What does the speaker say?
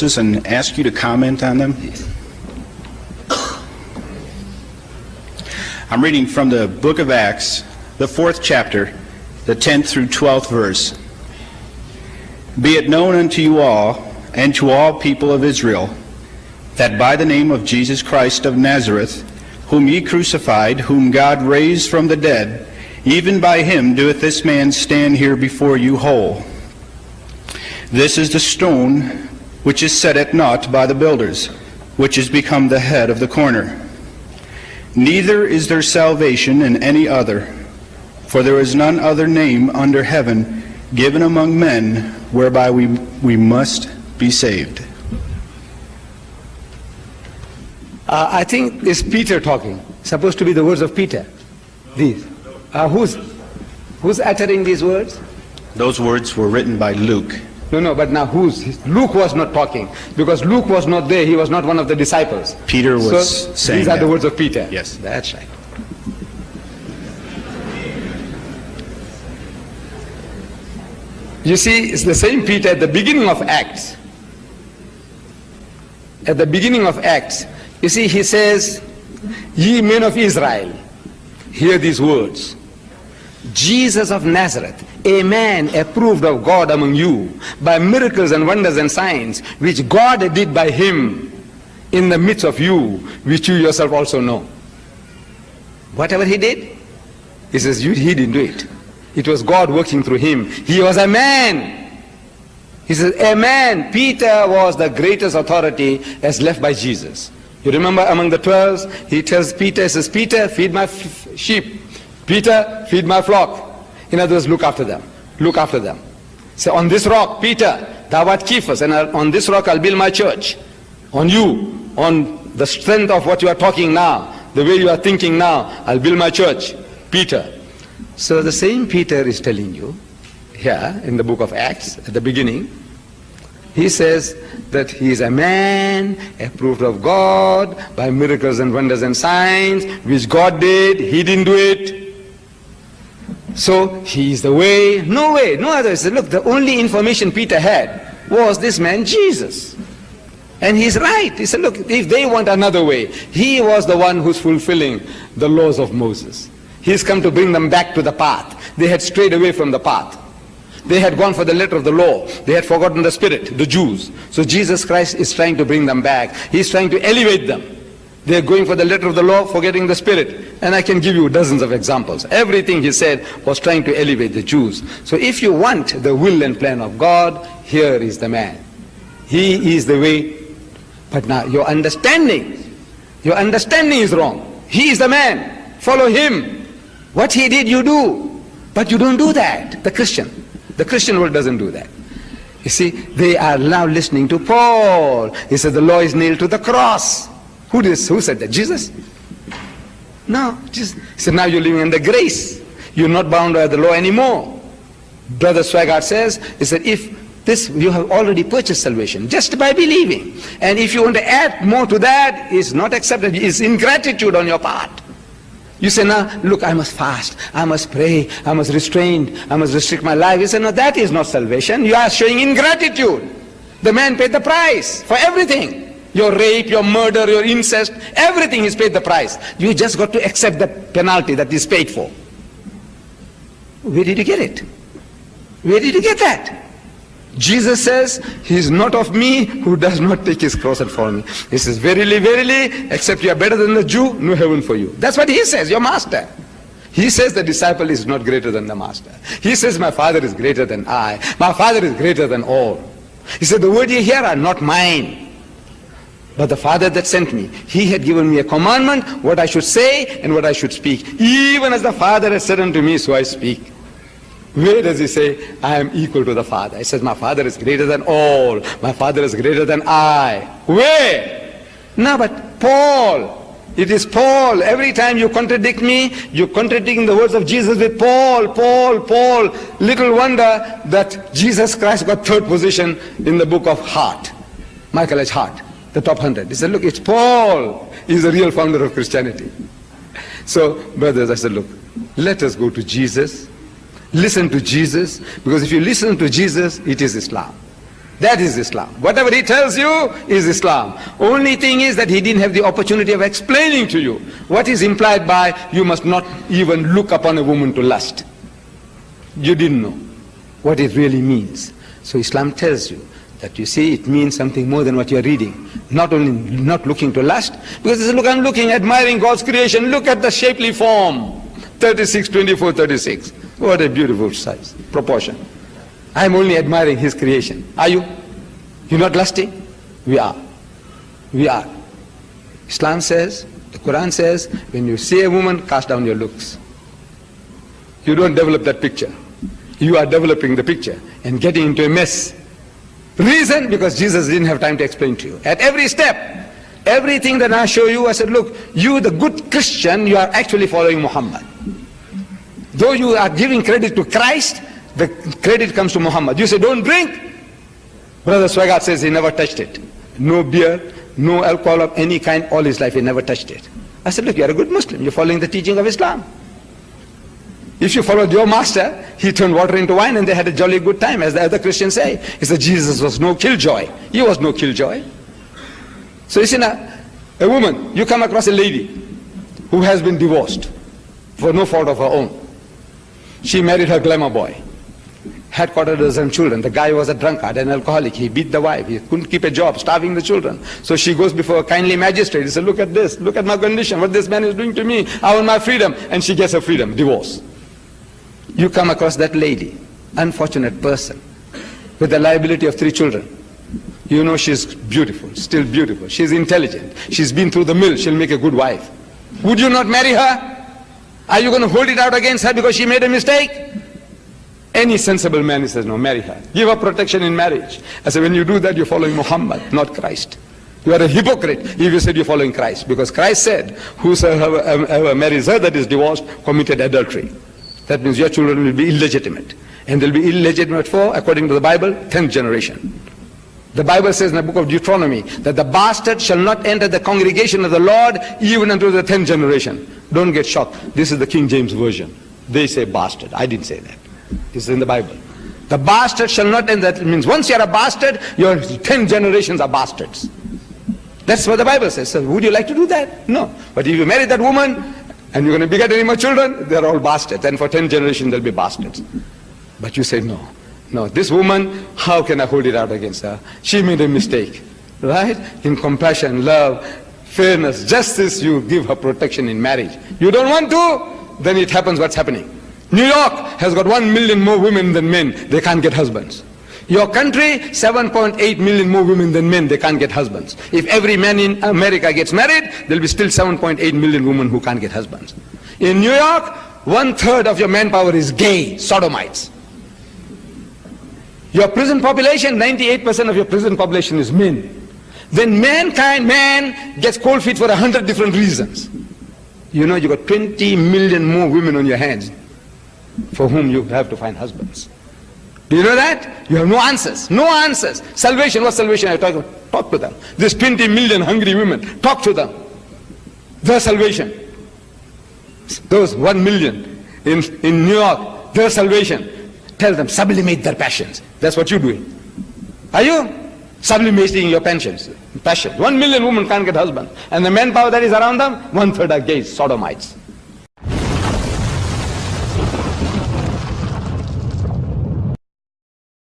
verses and ask you to comment on them? I'm reading from the book of Acts, the 4th chapter, the 10th through 12th verse. Be it known unto you all, and to all people of Israel, that by the name of Jesus Christ of Nazareth, whom ye crucified, whom God raised from the dead, even by him doeth this man stand here before you whole. This is the stone which is set at naught by the builders, which is become the head of the corner. Neither is there salvation in any other, for there is none other name under heaven given among men whereby we must be saved. I think it's Peter talking. Supposed to be the words of Peter. These. Who's uttering these words? Those words were written by Luke. No, but now who's? Luke was not talking, because Luke was not there. He was not one of the disciples. Peter was saying these are the words of Peter. Yes. That's right. You see, it's the same Peter at the beginning of Acts. At the beginning of Acts, you see, he says, ye men of Israel, hear these words. Jesus of Nazareth, a man approved of God among you by miracles and wonders and signs, which God did by him in the midst of you, which you yourself also know. Whatever he did, he says, he didn't do it. It was God working through him. He was a man. He says, a man. Peter was the greatest authority as left by Jesus. You remember among the 12, he tells Peter, he says, Peter, feed my sheep. Peter, feed my flock. In other words, look after them. Look after them. Say, on this rock, Peter, thou art Cephas, and on this rock I'll build my church. On you, on the strength of what you are talking now, the way you are thinking now, I'll build my church. Peter. So the same Peter is telling you here in the book of Acts at the beginning, he says that he is a man approved of God by miracles and wonders and signs, which God did, he didn't do it. So he is the way, no other. He said, look, the only information Peter had was this man Jesus. And he's right. He said, look, if they want another way, he was the one who's fulfilling the laws of Moses. He's come to bring them back to the path. They had strayed away from the path. They had gone for the letter of the law. They had forgotten the spirit, the Jews. So Jesus Christ is trying to bring them back. He's trying to elevate them. They're going for the letter of the law, forgetting the spirit. And I can give you dozens of examples. Everything he said was trying to elevate the Jews. So if you want the will and plan of God, here is the man. He is the way. But now your understanding is wrong. He is the man. Follow him. What he did, you do. But you don't do that. The Christian world doesn't do that. You see, they are now listening to Paul. He said the law is nailed to the cross. Who said that? Jesus? No. Jesus. He said now you're living in the grace. You're not bound by the law anymore. Brother Swaggart says, he said, if this, you have already purchased salvation just by believing. And if you want to add more to that, it's not accepted. It's ingratitude on your part. You say, now, look, I must fast, I must pray, I must restrain, I must restrict my life. You say, no, that is not salvation. You are showing ingratitude. The man paid the price for everything. Your rape, your murder, your incest, everything is paid the price. You just got to accept the penalty that is paid for. Where did you get it? Where did you get that? Jesus says, he is not of me who does not take his cross and follow me. He says, verily, verily, except you are better than the Jew, no heaven for you. That's what he says, your master. He says the disciple is not greater than the master. He says, my Father is greater than I. My Father is greater than all. He said, the word you hear are not mine, but the Father that sent me. He had given me a commandment, what I should say and what I should speak. Even as the Father has said unto me, so I speak. Where does he say, I am equal to the Father? He says, my Father is greater than all. My Father is greater than I. Where? No, but Paul. It is Paul. Every time you contradict me, you're contradicting the words of Jesus with Paul. Little wonder that Jesus Christ got third position in the book of Hart. Michael H. Hart, the top 100. He said, look, it's Paul. He's the real founder of Christianity. So, brothers, I said, look, let us go to Jesus. Listen to Jesus, because if you listen to Jesus, it is Islam. That is Islam. Whatever he tells you is Islam. Only thing is that he didn't have the opportunity of explaining to you what is implied by you must not even look upon a woman to lust. You didn't know what it really means. So Islam tells you that, you see, it means something more than what you're reading. Not only not looking to lust, because he says, look, I'm looking, admiring God's creation. Look at the shapely form. 36, 24, 36. What a beautiful size, proportion. I'm only admiring his creation. Are you? You're not lusting? We are. We are. Islam says, the Quran says, when you see a woman, cast down your looks. You don't develop that picture. You are developing the picture and getting into a mess. Reason? Because Jesus didn't have time to explain to you. At every step, everything that I show you, I said, look, you the good Christian, you are actually following Muhammad. Though you are giving credit to Christ, the credit comes to Muhammad. You say, don't drink. Brother Swagat says he never touched it. No beer, no alcohol of any kind, all his life he never touched it. I said, look, you're a good Muslim. You're following the teaching of Islam. If you followed your master, he turned water into wine and they had a jolly good time, as the other Christians say. He said Jesus was no killjoy. He was no killjoy. So you see now, a woman, you come across a lady who has been divorced for no fault of her own. She married her glamour boy, had got a dozen children. The guy was a drunkard, an alcoholic. He beat the wife. He couldn't keep a job, starving the children. So she goes before a kindly magistrate. He said, look at this, look at my condition, what this man is doing to me. I want my freedom. And she gets her freedom, divorce. You come across that lady, unfortunate person, with the liability of 3 children. You know she's beautiful, still beautiful. She's intelligent. She's been through the mill. She'll make a good wife. Would you not marry her? Are you going to hold it out against her because she made a mistake? Any sensible man, he says, no, marry her. Give her protection in marriage. I said, when you do that, you're following Muhammad, not Christ. You are a hypocrite if you said you're following Christ. Because Christ said, whosoever marries her that is divorced, committed adultery. That means your children will be illegitimate. And they'll be illegitimate for, according to the Bible, 10th generation. The Bible says in the book of Deuteronomy that the bastard shall not enter the congregation of the Lord even until the 10th generation. Don't get shocked. This is the King James Version. They say bastard. I didn't say that. This is in the Bible. The bastard shall not enter. That means once you're a bastard, your 10 generations are bastards. That's what the Bible says. So would you like to do that? No. But if you marry that woman and you're going to beget any more children, they're all bastards. And for 10 generations, they'll be bastards. But you say no. No, this woman, how can I hold it out against her? She made a mistake, right? In compassion, love, fairness, justice, you give her protection in marriage. You don't want to, then it happens what's happening. New York has got 1 million more women than men. They can't get husbands. Your country, 7.8 million more women than men. They can't get husbands. If every man in America gets married, there'll be still 7.8 million women who can't get husbands. In New York, 1/3 of your manpower is gay, sodomites. Your prison population, 98% of your prison population is men. Then man gets cold feet for 100 different reasons. You know, you got 20 million more women on your hands for whom you have to find husbands. Do you know that? You have no answers. No answers. Salvation, what salvation are you talking about? Talk to them. There's 20 million hungry women. Talk to them. Their salvation. Those 1 million in New York, their salvation. Tell them, sublimate their passions. That's what you're doing. Are you? Sublimating your passions. 1 million women can't get husbands. And the manpower that is around them, 1/3 are gays, sodomites.